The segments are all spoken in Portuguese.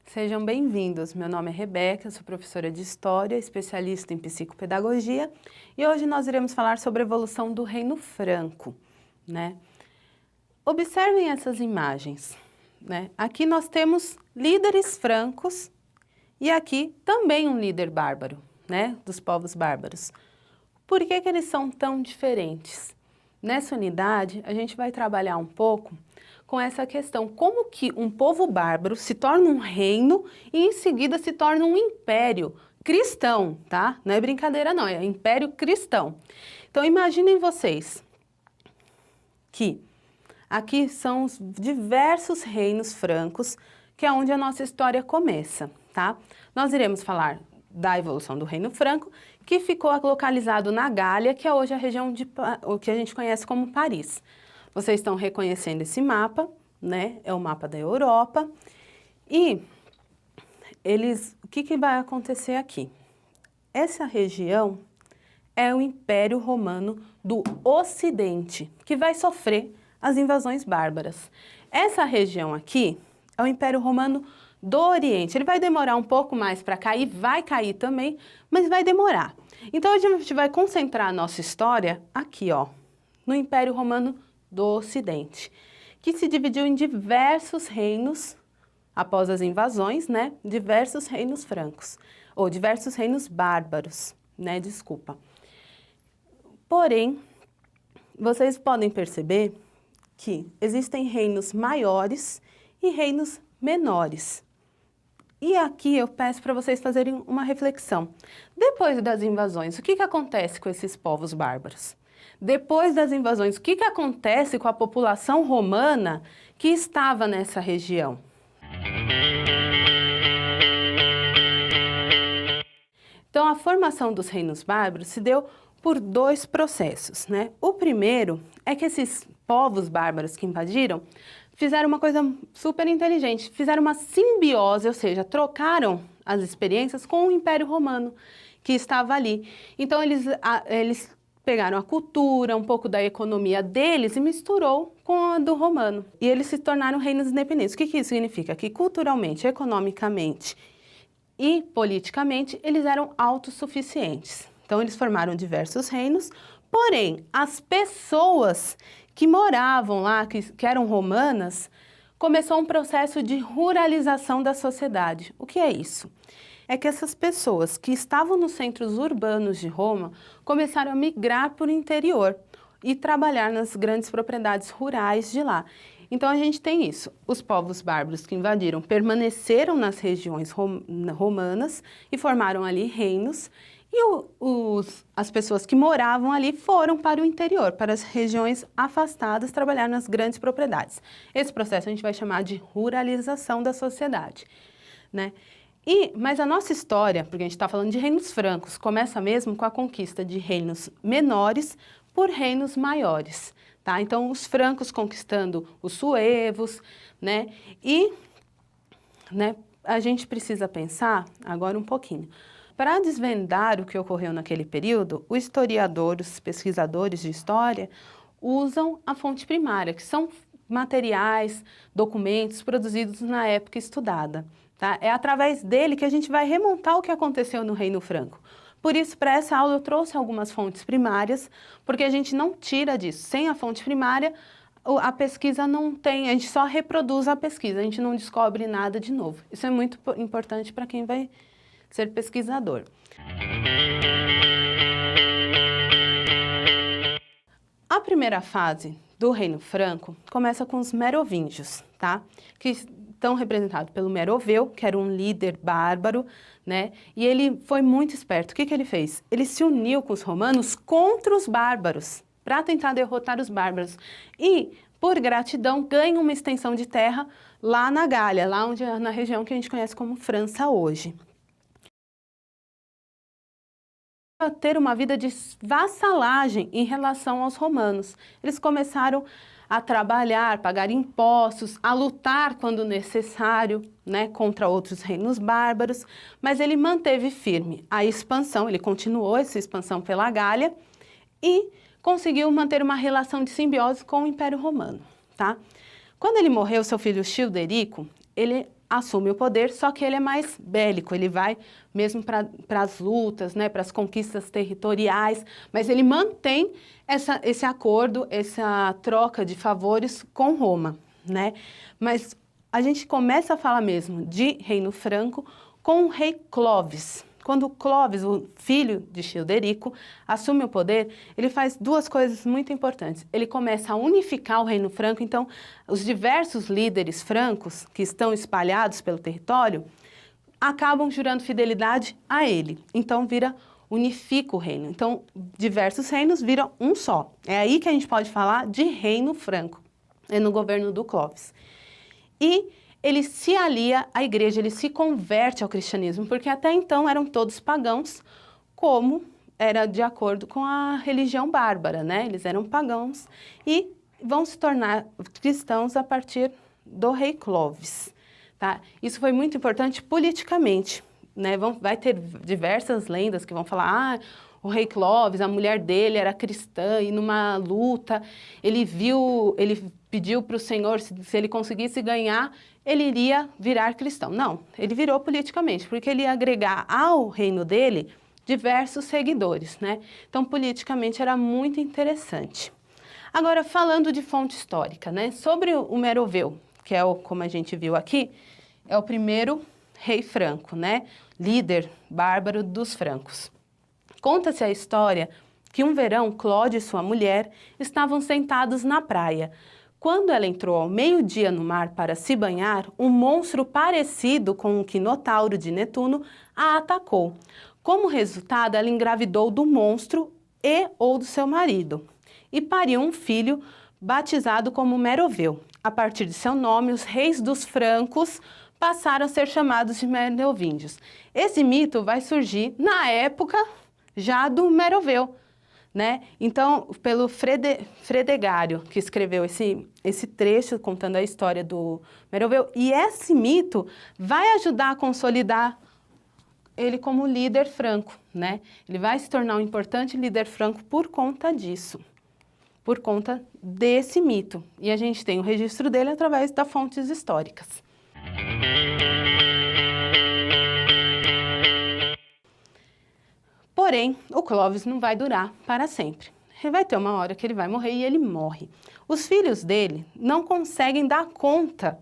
Sejam bem-vindos. Meu nome é Rebeca, sou professora de História, especialista em Psicopedagogia, e hoje nós iremos falar sobre a evolução do Reino Franco, né? Observem essas imagens, né? Aqui nós temos líderes francos e aqui também um líder bárbaro, né? Dos povos bárbaros. Por que eles são tão diferentes? Nessa unidade, a gente vai trabalhar um pouco com essa questão, como que um povo bárbaro se torna um reino e em seguida se torna um império cristão, tá? Não é brincadeira não, é império cristão. Então imaginem vocês que aqui são os diversos reinos francos, que é onde a nossa história começa, tá? Nós iremos falar da evolução do Reino Franco, que ficou localizado na Gália, que é hoje a região o que a gente conhece como Paris. Vocês estão reconhecendo esse mapa, né? É o mapa da Europa. E o que vai acontecer aqui? Essa região é o Império Romano do Ocidente, que vai sofrer as invasões bárbaras. Essa região aqui é o Império Romano do Oriente. Ele vai demorar um pouco mais para cair, vai cair também, mas vai demorar. Então a gente vai concentrar a nossa história aqui, ó, no Império Romano do Ocidente, que se dividiu em diversos reinos após as invasões, né? Diversos reinos francos, ou diversos reinos bárbaros, né? Desculpa. Porém, vocês podem perceber que existem reinos maiores e reinos menores. E aqui eu peço para vocês fazerem uma reflexão. Depois das invasões, o que acontece com esses povos bárbaros? Depois das invasões, o que acontece com a população romana que estava nessa região? Então, a formação dos reinos bárbaros se deu por dois processos, né? O primeiro é que esses povos bárbaros que invadiram fizeram uma coisa super inteligente, fizeram uma simbiose, ou seja, trocaram as experiências com o Império Romano que estava ali. Então, eles pegaram a cultura, um pouco da economia deles e misturou com a do romano. E eles se tornaram reinos independentes. O que isso significa? Que culturalmente, economicamente e politicamente, eles eram autossuficientes. Então, eles formaram diversos reinos, porém, as pessoas que moravam lá, que eram romanas, começou um processo de ruralização da sociedade. O que é isso? É que essas pessoas que estavam nos centros urbanos de Roma começaram a migrar para o interior e trabalhar nas grandes propriedades rurais de lá. Então a gente tem isso, os povos bárbaros que invadiram permaneceram nas regiões romanas e formaram ali reinos, e as pessoas que moravam ali foram para o interior, para as regiões afastadas, trabalhar nas grandes propriedades. Esse processo a gente vai chamar de ruralização da sociedade, né? Mas a nossa história, porque a gente está falando de reinos francos, começa mesmo com a conquista de reinos menores por reinos maiores, tá? Então, os francos conquistando os suevos, né? A gente precisa pensar agora um pouquinho. Para desvendar o que ocorreu naquele período, os historiadores, os pesquisadores de história usam a fonte primária, que são materiais, documentos produzidos na época estudada. Tá? É através dele que a gente vai remontar o que aconteceu no Reino Franco. Por isso, para essa aula, eu trouxe algumas fontes primárias, porque a gente não tira disso. Sem a fonte primária, a pesquisa não tem, a gente só reproduz a pesquisa, a gente não descobre nada de novo. Isso é muito importante para quem vai ser pesquisador. A primeira fase do Reino Franco começa com os merovingios, tá? Que estão representados pelo Meroveu, que era um líder bárbaro, né? E ele foi muito esperto. O que ele fez? Ele se uniu com os romanos contra os bárbaros, para tentar derrotar os bárbaros. E, por gratidão, ganha uma extensão de terra lá na Gália, lá na região que a gente conhece como França hoje. A ter uma vida de vassalagem em relação aos romanos. Eles começaram a trabalhar, pagar impostos, a lutar quando necessário, né, contra outros reinos bárbaros, mas ele manteve firme a expansão, ele continuou essa expansão pela Gália e conseguiu manter uma relação de simbiose com o Império Romano, tá? Quando ele morreu, seu filho Childerico, ele assume o poder, só que ele é mais bélico, ele vai mesmo para as lutas, né, para as conquistas territoriais, mas ele mantém esse acordo, essa troca de favores com Roma, né? Mas a gente começa a falar mesmo de Reino Franco com o rei Clovis. Quando Clovis, o filho de Childerico, assume o poder, ele faz duas coisas muito importantes. Ele começa a unificar o Reino Franco, então os diversos líderes francos que estão espalhados pelo território acabam jurando fidelidade a ele. Então unifica o reino. Então diversos reinos viram um só. É aí que a gente pode falar de Reino Franco, é no governo do Clovis. E ele se alia à igreja, ele se converte ao cristianismo, porque até então eram todos pagãos, como era de acordo com a religião bárbara, né? Eles eram pagãos e vão se tornar cristãos a partir do rei Clovis, tá? Isso foi muito importante politicamente, né? Vai ter diversas lendas que vão falar, o rei Clovis, a mulher dele era cristã e numa luta, ele pediu para o Senhor, se ele conseguisse ganhar, ele iria virar cristão. Não, ele virou politicamente, porque ele ia agregar ao reino dele diversos seguidores, né? Então, politicamente era muito interessante. Agora, falando de fonte histórica, né? Sobre o Meroveu, que é como a gente viu aqui, é o primeiro rei franco, né? Líder bárbaro dos francos. Conta-se a história que um verão, Cláudia e sua mulher estavam sentados na praia. Quando ela entrou ao meio-dia no mar para se banhar, um monstro parecido com um quinotauro de Netuno a atacou. Como resultado, ela engravidou do monstro ou do seu marido e pariu um filho batizado como Meroveu. A partir de seu nome, os reis dos francos passaram a ser chamados de merovingios. Esse mito vai surgir na época já do Meroveu, né? Então, pelo Fredegário, que escreveu esse trecho contando a história do Meroveu, e esse mito vai ajudar a consolidar ele como líder franco, né? Ele vai se tornar um importante líder franco por conta disso, por conta desse mito. E a gente tem o registro dele através das fontes históricas. Porém, o Clovis não vai durar para sempre. Vai ter uma hora que ele vai morrer e ele morre. Os filhos dele não conseguem dar conta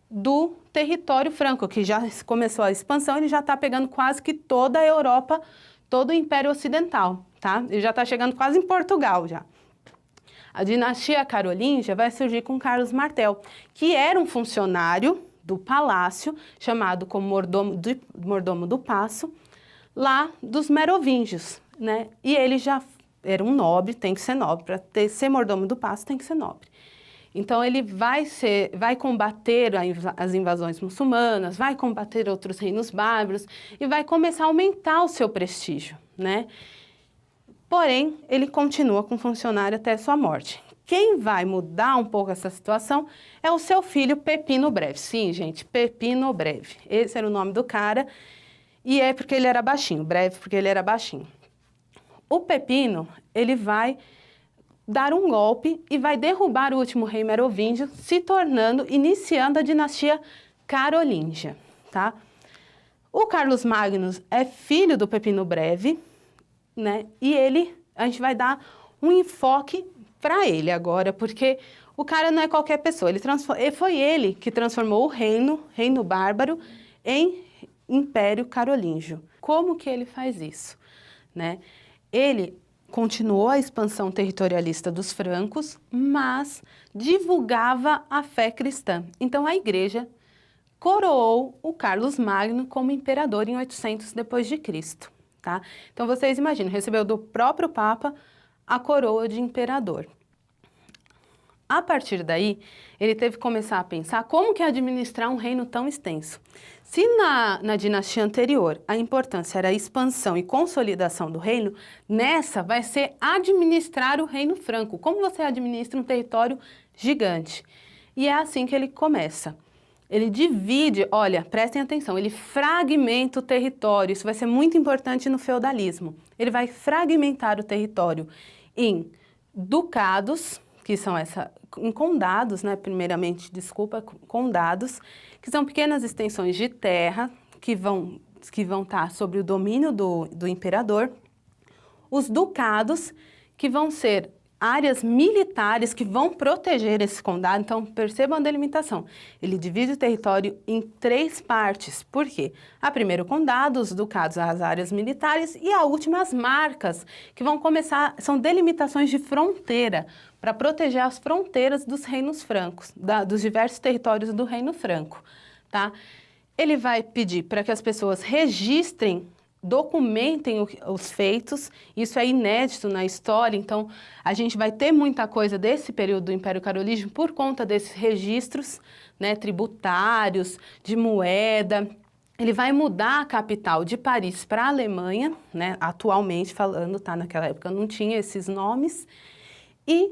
do território franco, que já começou a expansão, ele já está pegando quase que toda a Europa, todo o Império Ocidental, tá? Ele já está chegando quase em Portugal já. A dinastia carolíngia vai surgir com Carlos Martel, que era um funcionário do palácio, chamado como mordomo do paço, lá dos merovingios, né? E ele já era um nobre, tem que ser nobre, para ser mordomo do paço tem que ser nobre. Então ele vai combater as invasões muçulmanas, vai combater outros reinos bárbaros e vai começar a aumentar o seu prestígio, né? Porém, ele continua como funcionário até sua morte. Quem vai mudar um pouco essa situação é o seu filho Pepino Breve. Sim, gente, Pepino Breve. Esse era o nome do cara. E é porque ele era baixinho, Breve porque ele era baixinho. O Pepino, ele vai dar um golpe e vai derrubar o último rei merovingio, iniciando a dinastia carolíngia, tá? O Carlos Magnus é filho do Pepino Breve, né? E a gente vai dar um enfoque para ele agora, porque o cara não é qualquer pessoa, foi ele que transformou o reino bárbaro em Império Carolíngio. Como que ele faz isso, né? Ele continuou a expansão territorialista dos francos, mas divulgava a fé cristã. Então a igreja coroou o Carlos Magno como imperador em 800 depois de Cristo, tá? Então vocês imaginam, recebeu do próprio Papa a coroa de imperador. A partir daí, ele teve que começar a pensar como que é administrar um reino tão extenso. Se na dinastia anterior a importância era a expansão e consolidação do reino, nessa vai ser administrar o reino franco. Como você administra um território gigante? E é assim que ele começa. Ele divide, olha, prestem atenção, ele fragmenta o território. Isso vai ser muito importante no feudalismo. Ele vai fragmentar o território em ducados, que são em condados, né, primeiramente, condados, que são pequenas extensões de terra que vão estar sob o domínio do imperador. Os ducados, que vão ser áreas militares que vão proteger esse condado. Então, percebam a delimitação. Ele divide o território em 3 partes. Por quê? A primeira, o condado, os ducados, as áreas militares, e a última, as marcas, que vão começar, são delimitações de fronteira, para proteger as fronteiras dos reinos francos, dos diversos territórios do Reino Franco, tá? Ele vai pedir para que as pessoas registrem, documentem os feitos. Isso é inédito na história, então a gente vai ter muita coisa desse período do Império Carolíngio por conta desses registros, né, tributários, de moeda. Ele vai mudar a capital de Paris para a Alemanha, né, atualmente falando, tá? Naquela época não tinha esses nomes, e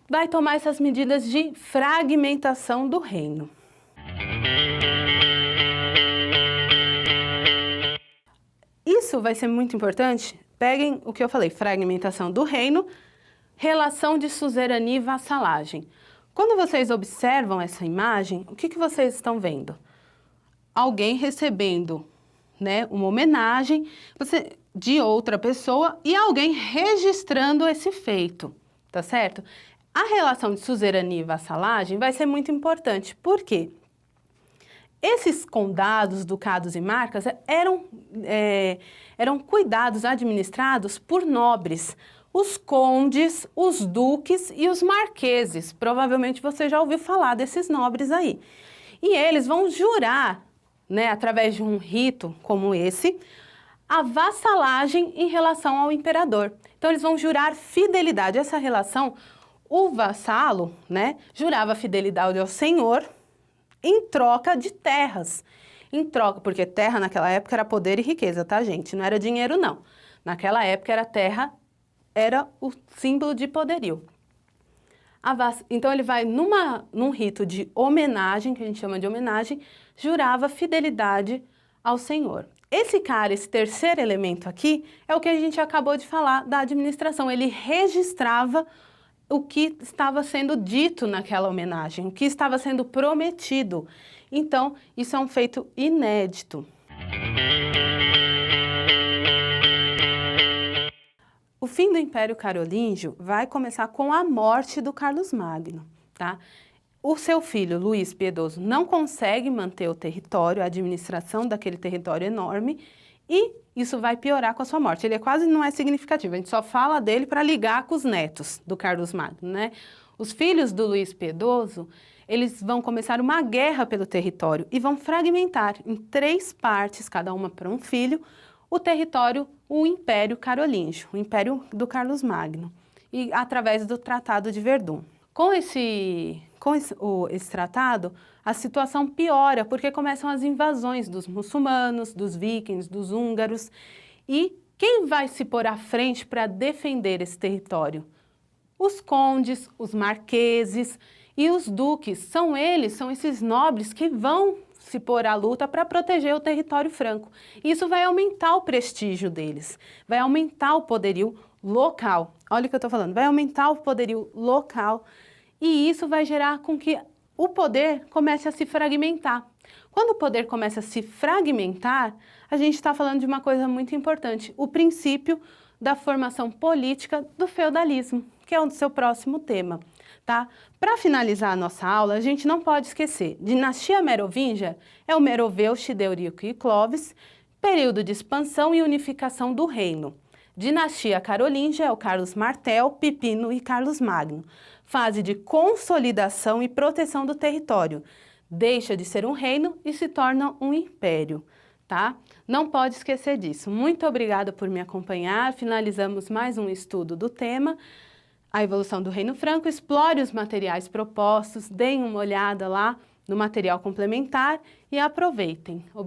vai tomar essas medidas de fragmentação do reino. Isso vai ser muito importante. Peguem o que eu falei, fragmentação do reino, relação de suzerania e vassalagem. Quando vocês observam essa imagem, o que vocês estão vendo? Alguém recebendo, né, uma homenagem de outra pessoa e alguém registrando esse feito, tá certo? A relação de suzerania e vassalagem vai ser muito importante. Por quê? Esses condados, ducados e marcas eram cuidados, administrados por nobres, os condes, os duques e os marqueses. Provavelmente você já ouviu falar desses nobres aí. E eles vão jurar, né, através de um rito como esse, a vassalagem em relação ao imperador. Então eles vão jurar fidelidade. Essa relação, o vassalo, né, jurava fidelidade ao senhor, em troca de terras. Em troca, porque terra naquela época era poder e riqueza, tá, gente? Não era dinheiro, não. Naquela época era terra, era o símbolo de poderio. Então ele vai num rito de homenagem, que a gente chama de homenagem, jurava fidelidade ao senhor. Esse cara, esse terceiro elemento aqui, é o que a gente acabou de falar da administração. Ele registrava o que estava sendo dito naquela homenagem, o que estava sendo prometido. Então, isso é um feito inédito. O fim do Império Carolíngio vai começar com a morte do Carlos Magno, tá? O seu filho, Luís Piedoso, não consegue manter o território, a administração daquele território enorme, e isso vai piorar com a sua morte. Ele quase não é significativo, a gente só fala dele para ligar com os netos do Carlos Magno, né? Os filhos do Luís Piedoso, eles vão começar uma guerra pelo território e vão fragmentar em 3 partes, cada uma para um filho, o território, o Império Carolíngio, o Império do Carlos Magno, e através do Tratado de Verdun. Com esse tratado, a situação piora, porque começam as invasões dos muçulmanos, dos vikings, dos húngaros. E quem vai se pôr à frente para defender esse território? Os condes, os marqueses e os duques. São esses nobres que vão se pôr à luta para proteger o território franco. Isso vai aumentar o prestígio deles, vai aumentar o poderio local. Olha o que eu estou falando, vai aumentar o poderio local. E isso vai gerar com que o poder comece a se fragmentar. Quando o poder começa a se fragmentar, a gente está falando de uma coisa muito importante, o princípio da formação política do feudalismo, que é o seu próximo tema, tá? Para finalizar a nossa aula, a gente não pode esquecer, dinastia merovingia é o Meroveu, Deurico e Clovis, período de expansão e unificação do reino. Dinastia carolíngia é o Carlos Martel, Pipino e Carlos Magno. Fase de consolidação e proteção do território. Deixa de ser um reino e se torna um império, tá? Não pode esquecer disso. Muito obrigada por me acompanhar. Finalizamos mais um estudo do tema, a evolução do Reino Franco. Explore os materiais propostos, deem uma olhada lá no material complementar e aproveitem.